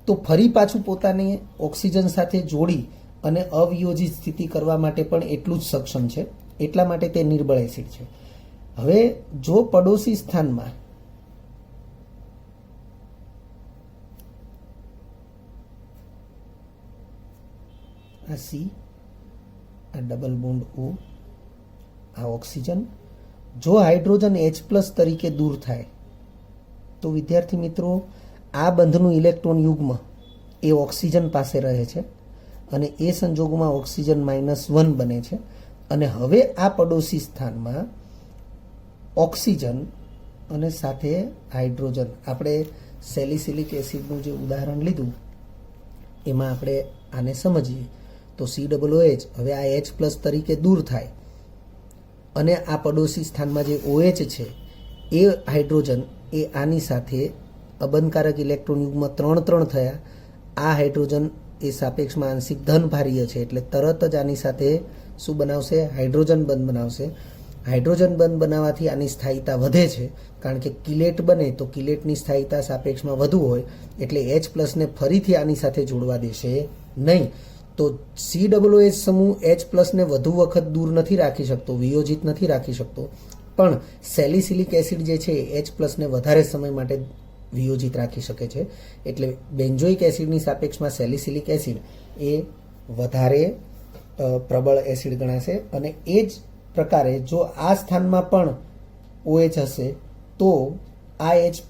તો ફરી પાછું પોતાને ઓક્સિજન સાથે જોડી અને અવિયોજિત સ્થિતિ કરવા માટે પણ એટલું જ સક્ષમ છે. એટલા માટે તે નિર્બળ એસિડ છે. હવે જો પડોશી સ્થાનમાં આ C, આ ડબલ બોન્ડ O, આ ઓક્સિજન, જો હાઇડ્રોજન H+ તરીકે દૂર થાય તો વિદ્યાર્થી મિત્રો આ બંધનું ઇલેક્ટ્રોન યુગ્મ એ ઓક્સિજન પાસે રહે છે અને એ સંજોગોમાં ઓક્સિજન -1 બને છે અને હવે આ પડોશી સ્થાનમાં ઓક્સિજન અને સાથે હાઇડ્રોજન, આપણે સેલિસિલિક એસિડનું જે ઉદાહરણ લીધું એમાં આપણે આને સમજીએ તો COOH હવે આ H+ તરીકે દૂર થાય અને આ પડોશી સ્થાનમાં જે OH છે એ હાઇડ્રોજન એ આની સાથે અબંધકારક ઇલેક્ટ્રોન યુગ્મ 3-3 થયા. આ હાઇડ્રોજન એ સાપેક્ષમાં આંશિક ધનભારીય છે એટલે તરત જ આની સાથે શું બનાવશે? હાઇડ્રોજન બંધ બનાવશે. હાઇડ્રોજન બંધ બનાવવાથી આની સ્થાયીતા વધે છે, કારણ કે કિલેટ બને તો કિલેટની સ્થાયીતા સાપેક્ષમાં વધુ હોય એટલે H+ ને ફરીથી આની સાથે જોડવા દેશે નહીં. તો COOH સમૂહ H+ ને વધુ વખત દૂર નથી રાખી શકતો, વિયોજિત નથી રાખી શકતો, પણ સેલિસિલિક એસિડ જે છે H+ ને વધારે સમય માટે વિયોજિત રાખી શકે છે. એટલે બેન્ઝોઇક એસિડની સાપેક્ષમાં સેલિસિલિક એસિડ એ વધારે પ્રબળ એસિડ ગણાશે. અને એ જ પ્રકારે જો આ સ્થાનમાં પણ OH હશે તો આ H+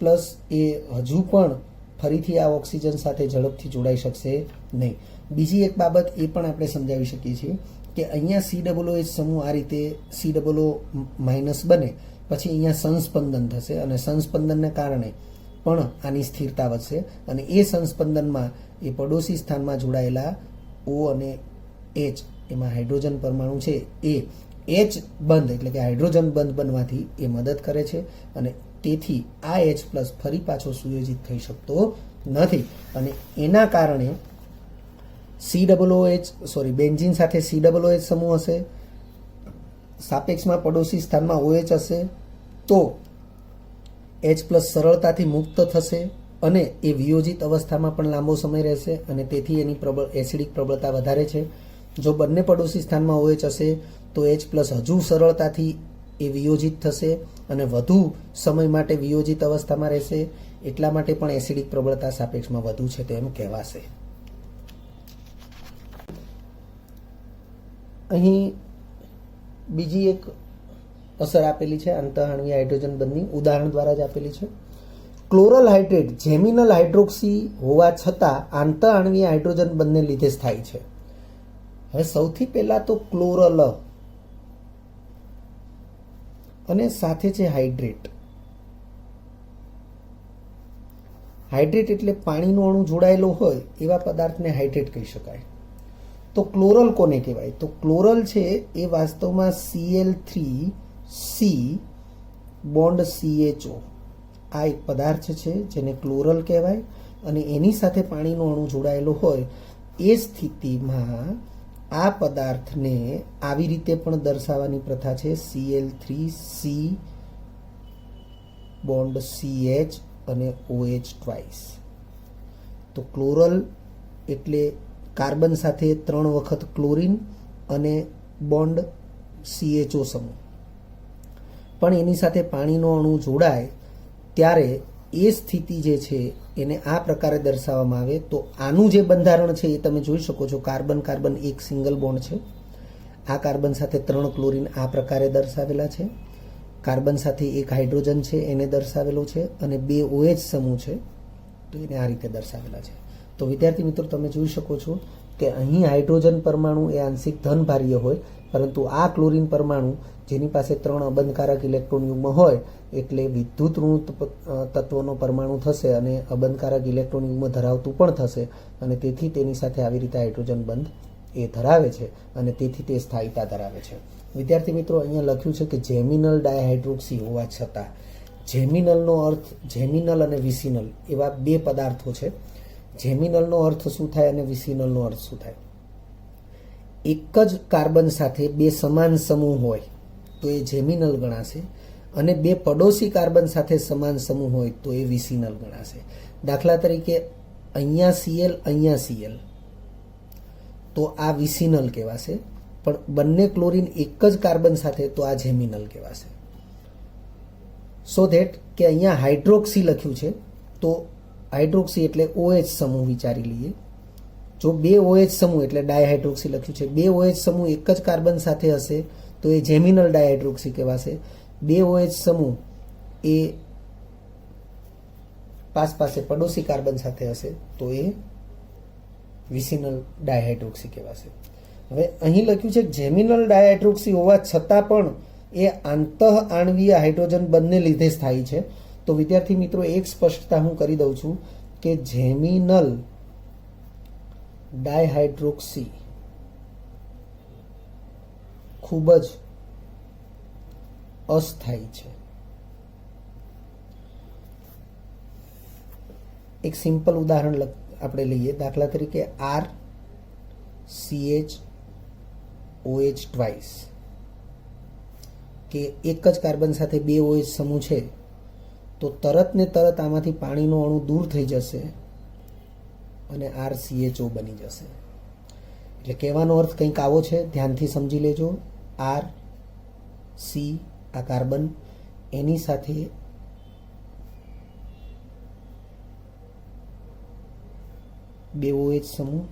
એ હજુ પણ ફરીથી આ ઓક્સિજન સાથે ઝડપથી જોડાઈ શકશે નહીં. બીજી એક બાબત એ પણ આપણે સમજાવી શકીએ છીએ કે અહીંયા COOH સમૂહ આ રીતે COO- બને પછી અહીંયા સંસ્પંદન થશે અને સંસ્પંદનને કારણે પણ આની સ્થિરતા વધશે અને એ સંસ્પંદનમાં એ પડોશી સ્થાનમાં જોડાયેલા O અને H એમાં હાઇડ્રોજન પરમાણુ છે એ H બંધ એટલે કે હાઇડ્રોજન બંધ બનવાથી એ મદદ કરે છે અને તેથી આ H+ ફરી પાછો સુયોજિત થઈ શકતો નથી અને એના કારણે બેન્ઝીન સાથે COOH સમૂહ હશે, સાપેક્ષમાં પડોશી સ્થાનમાં OH હશે તો H+ સરળતાથી મુક્ત થશે અને એ વિયોજિત અવસ્થામાં પણ લાંબો સમય રહેશે અને તેથી એની એસિડિક પ્રબળતા વધારે છે. જો બંને પડોશી સ્થાનમાં OH હશે તો H+ હજુ સરળતાથી એ વિયોજિત થશે અને વધુ સમય માટે વિયોજિત અવસ્થામાં રહેશે. એટલા માટે પણ એસિડિક પ્રબળતા સાપેક્ષમાં વધુ છે તેમ કહેવાશે. અહીં બીજી એક અસર આપેલી છે આંતઃઆણ્વીય હાઇડ્રોજન બંધની, ઉદાહરણ દ્વારા જ આપેલી છે. ક્લોરલ હાઇડ્રેટ જેમિનલ હાઇડ્રોક્સી હોવા છતાં આંતઃઆણ્વીય હાઇડ્રોજન બંધને લીધે સ્થાયી છે. હવે સૌથી પહેલા તો ક્લોરલ અને સાથે છે હાઇડ્રેટ. હાઇડ્રેટ એટલે પાણીનો અણુ જોડાયેલો હોય એવા પદાર્થને હાઇડ્રેટ કહી શકાય. તો ક્લોરલ કોને કહેવાય? તો ક્લોરલ છે એ વાસ્તવમાં Cl3C બોન્ડ CHO આ એક પદાર્થ છે જેને ક્લોરલ કહેવાય અને એની સાથે પાણીનો અણુ જોડાયેલો હોય એ સ્થિતિમાં આ પદાર્થને આવી રીતે પણ દર્શાવવાની પ્રથા છે, Cl3C બોન્ડ CH અને OH ટ્વાઇસ. તો ક્લોરલ એટલે કાર્બન સાથે 3 વખત ક્લોરીન અને બોન્ડ CHO સમૂહ, પણ એની સાથે પાણીનો અણુ જોડાય ત્યારે એ સ્થિતિ જે છે એને આ પ્રકારે દર્શાવવામાં આવે. તો આનું જે બંધારણ છે એ તમે જોઈ શકો છો, કાર્બન કાર્બન એક સિંગલ બોન્ડ છે, આ કાર્બન સાથે 3 ક્લોરીન આ પ્રકારે દર્શાવેલા છે, કાર્બન સાથે એક હાઇડ્રોજન છે એને દર્શાવેલો છે અને 2 OH સમૂહ છે તો એને આ રીતે દર્શાવેલા છે. તો વિદ્યાર્થી મિત્રો તમે જોઈ શકો છો કે અહીં હાઇડ્રોજન પરમાણુ એ આંશિક ધનભારીય હોય, પરંતુ આ ક્લોરીન પરમાણુ જેની પાસે 3 અબંધકારક ઇલેક્ટ્રોન યુગ્મ હોય એટલે વિદ્યુત ઋણ તત્વનો પરમાણુ થશે અને અબંધકારક ઇલેક્ટ્રોન યુગ્મ ધરાવતું પણ થશે અને તેથી તેની સાથે આવી રીતે હાઇડ્રોજન બંધ એ ધરાવે છે અને તેથી તે સ્થાયીતા ધરાવે છે. વિદ્યાર્થી મિત્રો અહીંયા લખ્યું છે કે જેમિનલ ડાયહાઇડ્રોક્સી હોવા છતાં, જેમિનલનો અર્થ જેમિનલ અને વિસિનલ એવા 2 પદાર્થો છે. જેમિનલનો અર્થ શું થાય અને વિસિનલનો અર્થ શું થાય? એક જ કાર્બન સાથે 2 સમાન સમૂહ હોય તો એ જેમિનલ ગણાશે અને 2 પડોશી કાર્બન સાથે સમાન સમૂહ હોય તો એ વિસિનલ ગણાશે. દાખલા તરીકે અહીંયા Cl અહીંયા Cl તો આ વિસિનલ કહેવાશે, પણ બંને ક્લોરીન એક જ કાર્બન સાથે તો આ જેમિનલ કહેવાશે. સો ધેટ કે અહીંયા હાઇડ્રોક્સી લખ્યું છે તો હાઇડ્રોક્સી એટલે OH સમૂહ વિચારી લઈએ. જો 2 OH સમૂહ એટલે ડાયહાઇડ્રોક્સી લખ્યું છે, 2 OH સમૂહ એક જ કાર્બન સાથે હશે તો એ જેમિનલ ડાયહાઇડ્રોક્સી કહેવાશે. 2 OH સમૂહ એ પાસે પડોશી કાર્બન સાથે હશે તો એ વિસિનલ ડાયહાઇડ્રોક્સી કહેવાશે. હવે અહીં લખ્યું છે જેમિનલ ડાયહાઇડ્રોક્સી હોવા છતાં પણ એ આંતઃ આણવીય હાઇડ્રોજન બંધને લીધે થાય છે. તો વિદ્યાર્થી મિત્રો એક સ્પષ્ટતા હું કરી દઉં છું કે જેમિનલ ડાયહાઇડ્રોક્સી ખૂબ જ અસ્થાયી છે. એક સિમ્પલ ઉદાહરણ આપણે લઈએ. દાખલા તરીકે RCH OH ટ્વાઇસ, કે એક જ કાર્બન સાથે 2 OH સમૂહ છે, તો તરત ને તરત આમાંથી પાણીનો અણુ દૂર થઈ જશે અને RCHO બની જશે. એટલે કહેવાનો અર્થ કંઈક આવો છે, ધ્યાનથી સમજી લેજો. RC આ કાર્બન, એની સાથે બે OH સમૂહ.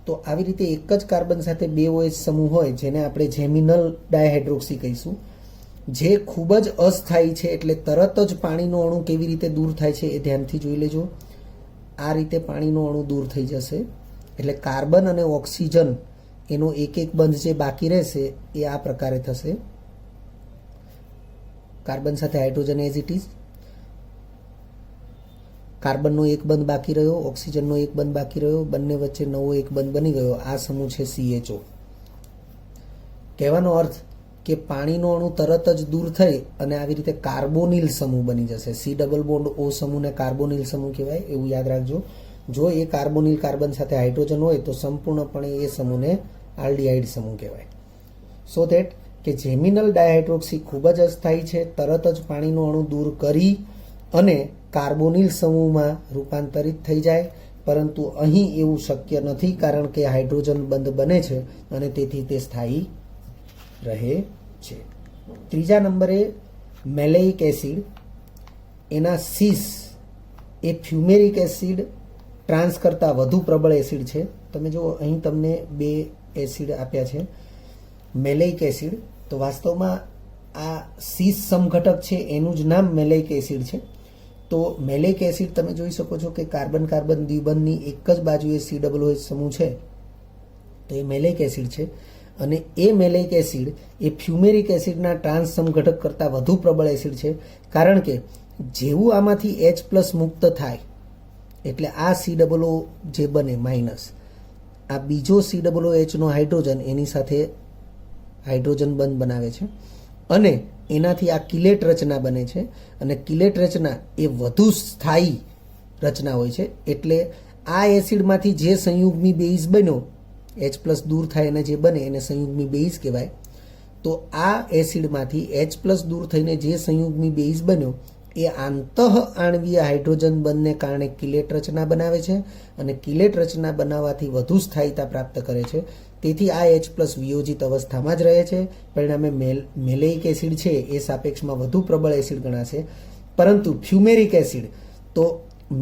તો આવી રીતે એક જ કાર્બન સાથે 2 OH સમૂહ હોય જેને આપણે જેમિનલ ડાયહાઇડ્રોક્સી કહીશું, જે ખૂબ જ અસ્થાયી છે. એટલે તરત જ પાણીનો અણુ કેવી રીતે દૂર થાય છે એ ધ્યાનથી જોઈ લેજો. આ રીતે પાણીનો અણુ દૂર થઈ જશે. એટલે કાર્બન અને ઓક્સિજન એનો એક એક બંધ જે બાકી રહેશે એ આ પ્રકારે થશે. કાર્બન સાથે હાઇડ્રોજન એઝ ઇટ ઇઝ, કાર્બનનો એક બંધ બાકી રહ્યો, ઓક્સિજનનો એક બંધ બાકી રહ્યો, બંને વચ્ચે નવો એક બંધ બની ગયો. આ સમૂહ છે CHO. કહેવાનો અર્થ કે પાણીનો અણુ તરત જ દૂર થઈ અને આવી રીતે કાર્બોનિલ સમૂહ બની જશે. C ડબલ બોન્ડ O સમૂહને કાર્બોનિલ સમૂહ કહેવાય, એવું યાદ રાખજો. જો એ કાર્બોનિલ કાર્બન સાથે હાઇડ્રોજન હોય તો સંપૂર્ણપણે એ સમૂહને આલ્ડિહાઇડ સમૂહ કહેવાય. સો ધેટ કે જેમિનલ ડાયહાઇડ્રોક્સી ખૂબ જ અસ્થાયી છે, તરત જ પાણીનો અણુ દૂર કરી અને કાર્બોનિલ સમૂહમાં રૂપાંતરિત થઈ જાય. પરંતુ અહીં એવું શક્ય નથી, કારણ કે હાઇડ્રોજન બંધ બને છે અને તેથી તે સ્થાયી રહે છે. ત્રીજા નંબરે મેલેઇક એસિડ, એના સીસ એ ફ્યુમેરિક એસિડ ટ્રાન્સ કરતાં વધુ પ્રબળ એસિડ છે. તમે જુઓ અહીં તમને 2 એસિડ આપ્યા છે. મેલેઇક એસિડ, તો વાસ્તવમાં આ સીસ સમઘટક છે એનું જ નામ મેલેઇક એસિડ છે. તો મેલેઇક એસિડ તમે જોઈ શકો છો કે કાર્બન કાર્બન દ્વિબંધની એક જ બાજુએ COOH સમૂહ છે, તો એ મેલેઇક એસિડ છે. અને એ મેલેઇક એસિડ એ ફ્યુમેરિક એસિડના ટ્રાન્સ સમઘટક કરતાં વધુ પ્રબળ એસિડ છે, કારણ કે જેવું આમાંથી H+ મુક્ત થાય એટલે આ COO જે બને માઇનસ, આ બીજો COOH નો હાઇડ્રોજન એની સાથે હાઇડ્રોજન બંધ બનાવે છે અને એનાથી આ કિલેટ રચના બને છે. અને કિલેટ રચના એ વધુ સ્થાયી રચના હોય છે. એટલે આ એસિડમાંથી જે સંયુગ્મી બેઝ બન્યો, H+ દૂર થાય અને જે બને એને સંયુગ્મી બેઝ કહેવાય. તો આ એસિડમાંથી H+ દૂર થઈને જે સંયુગ્મી બેઝ બન્યો એ આંતઃ આણવીય હાઇડ્રોજન બંધને કારણે કિલેટ રચના બનાવે છે અને કિલેટ રચના બનાવવાથી વધુ સ્થાયીતા પ્રાપ્ત કરે છે. તેથી આ H+ વિયોજિત અવસ્થામાં જ રહે છે. પરિણામે મેલેઇક એસિડ છે એ સાપેક્ષમાં વધુ પ્રબળ એસિડ ગણાશે. પરંતુ ફ્યુમેરિક એસિડ, તો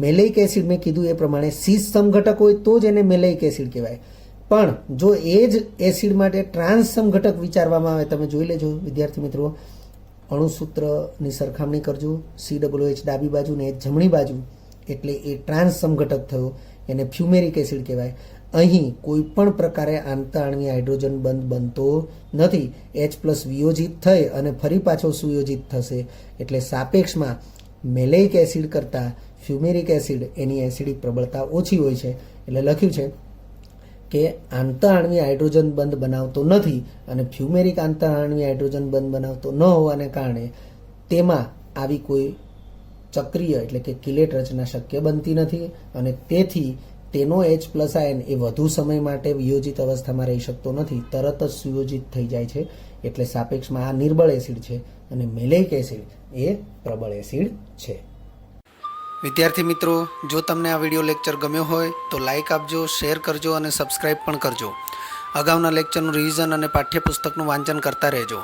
મેલેઇક એસિડ મેં કીધું એ પ્રમાણે સીસ સમઘટક હોય તો જ એને મેલેઇક એસિડ કહેવાય. પણ જો એ જ એસિડ માટે ટ્રાન્સ સમઘટક વિચારવામાં આવે, તમે જોઈ લેજો વિદ્યાર્થી મિત્રો, અણુસૂત્રની સરખામણી કરજો. COOH ડાબી બાજુ ને જમણી બાજુ, એટલે એ ટ્રાન્સ સમઘટક થયો, એને ફ્યુમેરિક એસિડ કહેવાય. અહીં કોઈ પણ પ્રકારે આંતઃઆણવીય હાઇડ્રોજન બંધ બનતો નથી. H+ વિયોજિત થઈ અને ફરી પાછો સુયોજિત થશે. એટલે સાપેક્ષમાં મેલેઇક એસિડ કરતાં ફ્યુમેરિક એસિડ એની એસિડિક પ્રબળતા ઓછી હોય છે. એટલે લખ્યું છે કે આંતઃઆણવીય હાઇડ્રોજન બંધ બનાવતો નથી અને ફ્યુમેરિક આંતઃઆણવીય હાઇડ્રોજન બંધ બનાવતો ન હોવાને કારણે તેમાં આવી કોઈ ચક્રીય એટલે કે કિલેટ રચના શક્ય બનતી નથી અને તેથી તેનો H+ આયન એ વધુ સમય માટે વિયોજિત અવસ્થામાં રહી શકતો નથી, તરત જ સુયોજિત થઈ જાય છે. એટલે સાપેક્ષમાં આ નિર્બળ એસિડ છે અને મેલેઇક એસિડ એ પ્રબળ એસિડ છે. વિદ્યાર્થી મિત્રો, જો તમને આ વિડીયો લેક્ચર ગમ્યો હોય તો લાઇક આપજો, શેર કરજો અને સબસ્ક્રાઈબ પણ કરજો. અગાઉના લેક્ચરનું રિવિઝન અને પાઠ્યપુસ્તકનું વાંચન કરતા રહેજો.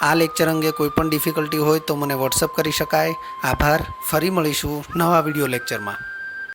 આ લેક્ચર અંગે કોઈ પણ ડિફિકલ્ટી હોય તો મને વોટ્સઅપ કરી શકાય. આભાર. ફરી મળીશું નવા વિડીયો લેક્ચરમાં.